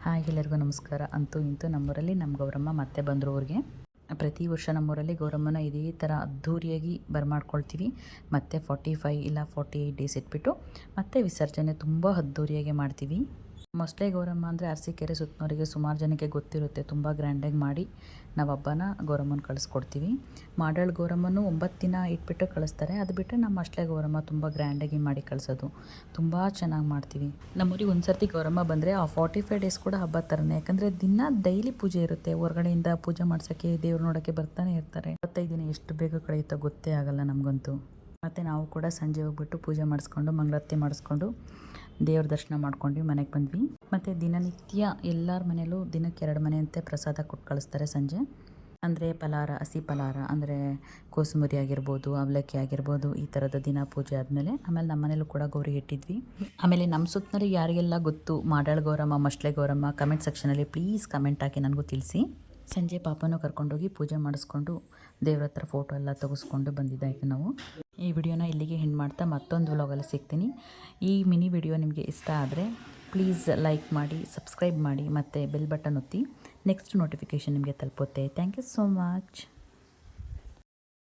Hi, ಎಲ್ಲರಿಗೂ ನಮಸ್ಕಾರ. ಅಂತೂ ಇಂತೂ ನಮ್ಮೂರಲ್ಲಿ ನಮ್ಮ ಗೌರಮ್ಮ ಮತ್ತೆ ಬಂದರು ಊರಿಗೆ. ಪ್ರತಿ ವರ್ಷ ನಮ್ಮೂರಲ್ಲಿ ಗೌರಮ್ಮನ ಇದೇ ಥರ ಅದ್ಧೂರಿಯಾಗಿ ಬರಮಾಡ್ಕೊಳ್ತೀವಿ. ಮತ್ತು 45 ಇಲ್ಲ 48 ಡೇಸ್ ಇಟ್ಬಿಟ್ಟು ಮತ್ತೆ ವಿಸರ್ಜನೆ ತುಂಬ ಅದ್ಧೂರಿಯಾಗಿ ಮಾಡ್ತೀವಿ. ಮೊಸಳೆ ಗೌರಮ್ಮ ಅಂದರೆ ಅರಸೀಕೆರೆ ಸುತ್ತನವರಿಗೆ ಸುಮಾರು ಜನಕ್ಕೆ ಗೊತ್ತಿರುತ್ತೆ. ತುಂಬ ಗ್ರ್ಯಾಂಡಾಗಿ ಮಾಡಿ ನಾವು ಹಬ್ಬನ ಗೌರಮ್ಮನ ಕಳಿಸ್ಕೊಡ್ತೀವಿ. ಮಾಡಾಳು ಗೌರಮ್ಮನೂ 9 ದಿನ ಇಟ್ಬಿಟ್ಟು ಕಳಿಸ್ತಾರೆ. ಅದು ಬಿಟ್ಟರೆ ನಮ್ಮ ಮೊಸಳೆ ಗೌರಮ್ಮ ತುಂಬ ಗ್ರ್ಯಾಂಡಾಗಿ ಮಾಡಿ ಕಳಿಸೋದು. ತುಂಬ ಚೆನ್ನಾಗಿ ಮಾಡ್ತೀವಿ. ನಮ್ಮೂರಿಗೆ ಒಂದು ಸರ್ತಿ ಗೌರಮ್ಮ ಬಂದರೆ ಆ 45 ಡೇಸ್ ಕೂಡ ಹಬ್ಬ ಥರನೇ. ಯಾಕಂದರೆ ದಿನ ಡೈಲಿ ಪೂಜೆ ಇರುತ್ತೆ. ಹೊರಗಡೆಯಿಂದ ಪೂಜೆ ಮಾಡ್ಸೋಕ್ಕೆ, ದೇವ್ರು ನೋಡೋಕ್ಕೆ ಬರ್ತಾನೆ ಇರ್ತಾರೆ. 25 ದಿನ ಎಷ್ಟು ಬೇಗ ಕಳೆಯುತ್ತೋ ಗೊತ್ತೇ ಆಗಲ್ಲ ನಮಗಂತೂ. ಮತ್ತು ನಾವು ಕೂಡ ಸಂಜೆ ಹೋಗ್ಬಿಟ್ಟು ಪೂಜೆ ಮಾಡಿಸ್ಕೊಂಡು ಮಂಗಳಾರತಿ ಮಾಡಿಸ್ಕೊಂಡು ದೇವ್ರ ದರ್ಶನ ಮಾಡ್ಕೊಂಡು ಮನೆಗೆ ಬಂದ್ವಿ. ಮತ್ತು ದಿನನಿತ್ಯ ಎಲ್ಲರ ಮನೆಯಲ್ಲೂ ದಿನಕ್ಕೆ 2 ಮನೆಯಂತೆ ಪ್ರಸಾದ ಕೊಟ್ಟು ಕಳಿಸ್ತಾರೆ ಸಂಜೆ. ಅಂದರೆ ಫಲಾರ, ಹಸಿ ಫಲಾರ ಅಂದರೆ ಕೋಸುಂಬರಿ ಆಗಿರ್ಬೋದು, ಅವಲಕ್ಕಿ ಆಗಿರ್ಬೋದು, ಈ ಥರದ ದಿನ ಪೂಜೆ ಆದಮೇಲೆ ಆಮೇಲೆ ನಮ್ಮ ಮನೇಲೂ ಕೂಡ ಗೌರಿ ಇಟ್ಟಿದ್ವಿ. ಆಮೇಲೆ ನಮ್ಮ ಸುತ್ತನವ್ರಿಗೆ ಯಾರಿಗೆಲ್ಲ ಗೊತ್ತು ಮಾಡಾಳು ಗೌರಮ್ಮ, ಮೊಸಳೆ ಗೌರಮ್ಮ, ಕಮೆಂಟ್ ಸೆಕ್ಷನಲ್ಲಿ ಪ್ಲೀಸ್ ಕಮೆಂಟ್ ಹಾಕಿ ನನಗೂ ತಿಳಿಸಿ. ಸಂಜೆ ಪಾಪನೂ ಕರ್ಕೊಂಡೋಗಿ ಪೂಜೆ ಮಾಡಿಸ್ಕೊಂಡು ದೇವ್ರ ಹತ್ರ ಫೋಟೋ ಎಲ್ಲ ತೆಗೆಸ್ಕೊಂಡು ಬಂದಿದ್ದಾಯಿತು ನಾವು. ಈ ವಿಡಿಯೋನ ಇಲ್ಲಿಗೆ ಹೆಣ್ಣು ಮಾಡ್ತಾ ಮತ್ತೊಂದು ವ್ಲಾಗಲ್ಲಿ ಸಿಗ್ತೀನಿ. ಈ ಮಿನಿ ವಿಡಿಯೋ ನಿಮಗೆ ಇಷ್ಟ ಆದರೆ ಪ್ಲೀಸ್ ಲೈಕ್ ಮಾಡಿ, ಸಬ್ಸ್ಕ್ರೈಬ್ ಮಾಡಿ ಮತ್ತು ಬೆಲ್ ಬಟನ್ ಒತ್ತಿ. ನೆಕ್ಸ್ಟ್ ನೋಟಿಫಿಕೇಷನ್ ನಿಮಗೆ ತಲುಪುತ್ತೆ. Thank you so much.